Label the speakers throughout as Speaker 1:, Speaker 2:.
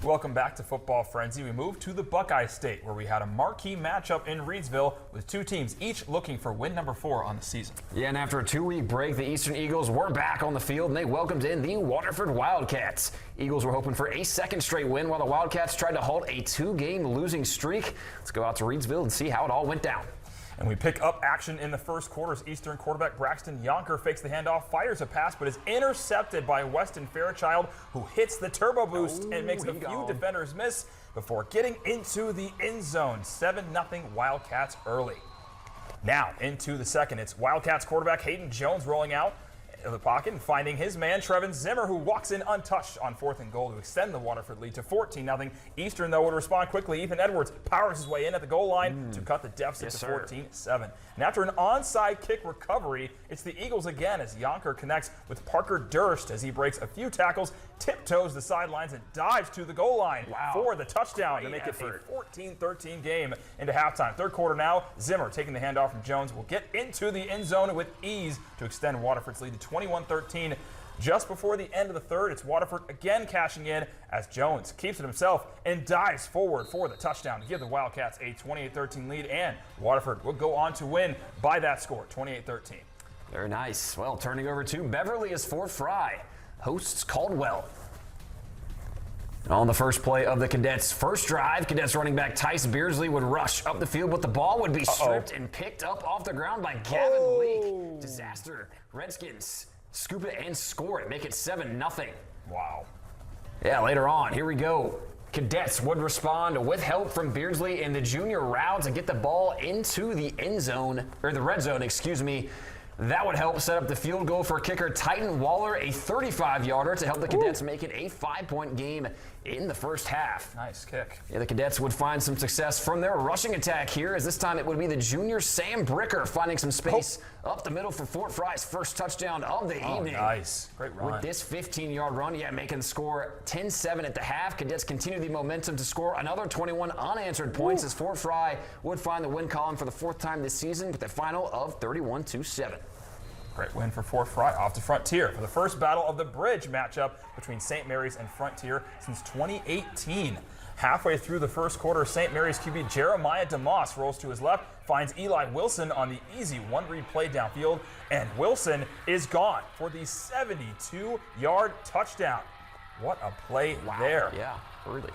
Speaker 1: Welcome back to Football Frenzy. We move to the Buckeye State, where we had a marquee matchup in Reedsville with two teams each looking for win number 4 on the season.
Speaker 2: Yeah, and after a 2-week break, the Eastern Eagles were back on the field, and they welcomed in the Waterford Wildcats. Eagles were hoping for a second straight win, while the Wildcats tried to halt a 2-game losing streak. Let's go out to Reedsville and see how it all went down.
Speaker 1: And we pick up action in the first quarter as Eastern quarterback Braxton Yonker fakes the handoff, fires a pass, but is intercepted by Weston Fairchild, who hits the turbo boost and makes a few defenders miss before getting into the end zone. 7-0 Wildcats early. Now into the second. It's Wildcats quarterback Hayden Jones rolling out of the pocket and finding his man Trevin Zimmer, who walks in untouched on 4th and goal to extend the Waterford lead to 14-0. Eastern, though, would respond quickly. Ethan Edwards powers his way in at the goal line to cut the deficit to 14-7. And after an onside kick recovery, it's the Eagles again as Yonker connects with Parker Durst as he breaks a few tackles, tiptoes the sidelines, and dives to the goal line for the touchdown to make it a 14-13 game into halftime. Third quarter now, Zimmer taking the handoff from Jones will get into the end zone with ease to extend Waterford's lead to 21-13. Just before the end of the third, it's Waterford again cashing in as Jones keeps it himself and dives forward for the touchdown to give the Wildcats a 28-13 lead, and Waterford will go on to win by that score, 28-13.
Speaker 2: Very nice. Well, turning over to Beverly as Fort Fry hosts Caldwell. On the first play of the Cadets' first drive, Cadets running back Tice Beardsley would rush up the field, but the ball would be stripped and picked up off the ground by Gavin Leake. Disaster. Redskins scoop it and score it, make it 7-0.
Speaker 1: Wow.
Speaker 2: Yeah, later on, here we go. Cadets would respond with help from Beardsley in the junior route to get the ball into the end zone, or the red zone, excuse me. That would help set up the field goal for kicker Titan Waller, a 35-yarder, to help the Cadets make it a 5-point game in the first half.
Speaker 1: Nice kick.
Speaker 2: Yeah, the Cadets would find some success from their rushing attack here, as this time it would be the junior Sam Bricker finding some space up the middle for Fort Fry's first touchdown of the evening.
Speaker 1: Nice. Great run.
Speaker 2: With this 15-yard run, making the score 10-7 at the half. Cadets continue the momentum to score another 21 unanswered points as Fort Fry would find the win column for the 4th time this season with a final of 31-7.
Speaker 1: Great win for Fort Fry off to Frontier for the first battle of the bridge matchup between St. Mary's and Frontier since 2018. Halfway through the first quarter, St. Mary's QB Jeremiah DeMoss rolls to his left, finds Eli Wilson on the easy one-read play downfield, and Wilson is gone for the 72-yard touchdown. What a play there.
Speaker 2: Yeah, really.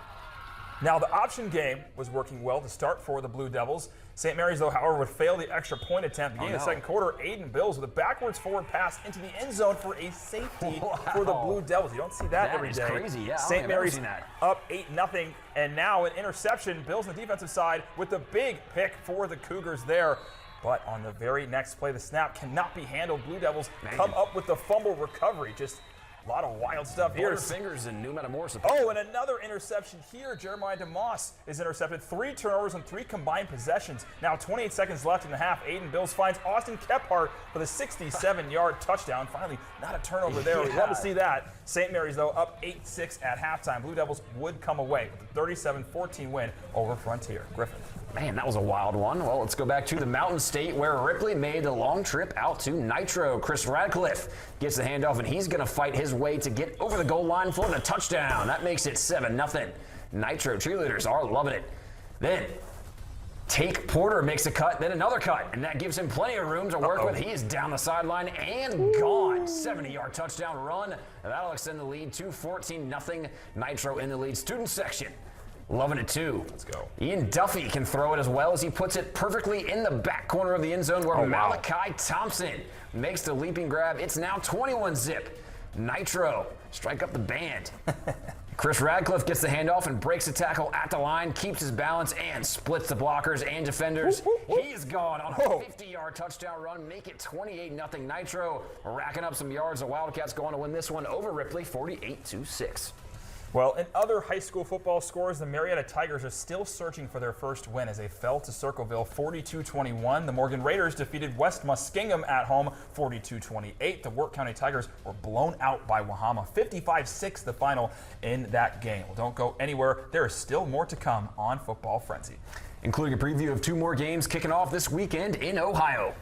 Speaker 1: Now, the option game was working well to start for the Blue Devils. St. Mary's, though, however, would fail the extra point attempt. Beginning of the second quarter, Aiden Bills with a backwards forward pass into the end zone for a safety for the Blue Devils. You don't see that every day.
Speaker 2: That is crazy, yeah.
Speaker 1: St. Mary's up 8-0, and now an interception. Bills on the defensive side with the big pick for the Cougars there. But on the very next play, the snap cannot be handled. Blue Devils come up with the fumble recovery. Just a lot of wild stuff here.
Speaker 2: Fingers and new metamorphosis.
Speaker 1: Oh, and another interception here. Jeremiah DeMoss is intercepted. 3 turnovers on 3 combined possessions. Now 28 seconds left in the half. Aiden Bills finds Austin Kephart for the 67-yard touchdown. Finally, not a turnover there. We love to see that. St. Mary's, though, up 8-6 at halftime. Blue Devils would come away with a 37-14 win over Frontier. Griffin.
Speaker 2: Man, that was a wild one. Well, let's go back to the Mountain State, where Ripley made the long trip out to Nitro. Chris Radcliffe gets the handoff, and he's going to fight his way to get over the goal line for the touchdown. That makes it 7-0. Nitro cheerleaders are loving it. Then Take Porter makes a cut, then another cut, and that gives him plenty of room to work with. He is down the sideline and gone. 70-yard touchdown run. And that'll extend the lead to 14-0. Nitro in the lead student section. Loving it too.
Speaker 1: Let's go.
Speaker 2: Ian Duffy can throw it as well as he puts it perfectly in the back corner of the end zone where Malachi Thompson makes the leaping grab. It's now 21-zip. Nitro strike up the band. Chris Radcliffe gets the handoff and breaks the tackle at the line, keeps his balance, and splits the blockers and defenders. He's gone on a 50-yard touchdown run, make it 28-0 Nitro. Racking up some yards. The Wildcats going to win this one over Ripley, 48-6.
Speaker 1: Well, in other high school football scores, the Marietta Tigers are still searching for their first win as they fell to Circleville 42-21. The Morgan Raiders defeated West Muskingum at home 42-28. The Work County Tigers were blown out by Wahama 55-6 the final in that game. Well, don't go anywhere. There is still more to come on Football Frenzy,
Speaker 2: including a preview of 2 more games kicking off this weekend in Ohio.